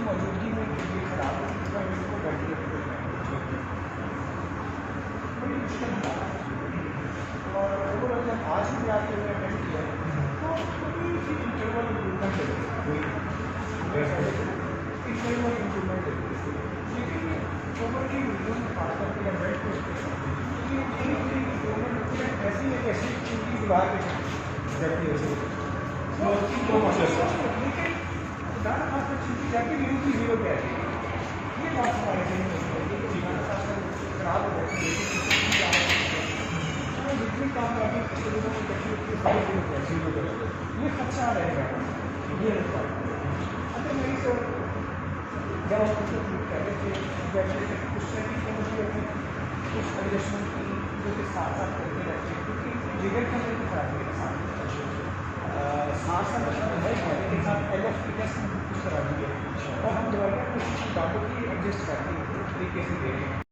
मौजूदगी में किडनी खराब हो चुका है, इसको वेंटिलेटर पर बड़ी मुश्किल हालात है। और ओवरऑल जब आज भी आपके लिए अटेंड किया तो थोड़ी सी इंटरवल इम्प्रूवमेंट हुई, इंटरवल इम्प्रूवमेंट लेकिन ओवरली रीजन खास करके बेड पे ऐसी एक ऐसी चीज़ की दीवार पे जाती है लेकिन दाना खास कर चीज़ जाके न्यूज़ की जीरो पे आती है। ये बात हमारे नहीं होती है कि दाना खास कर खराब हो जाती है, जितनी कामयाबी ये खर्चा रहेगा, ये होता है। अच्छा मेरी तो जब हम उसको ट्रीट कर रहे थे वैसे उस तरह की मुझे अपनी कुछ एडजस्टमेंट की जो कि साथ साथ करते रहते हैं, क्योंकि जिगर का मेरे खराबी है साथ साथ है के साथ LF की टेस्ट कुछ करा दी है और हम दवाइयाँ कुछ किताबों की एडजस्ट करके तरीके से दे रहे हैं।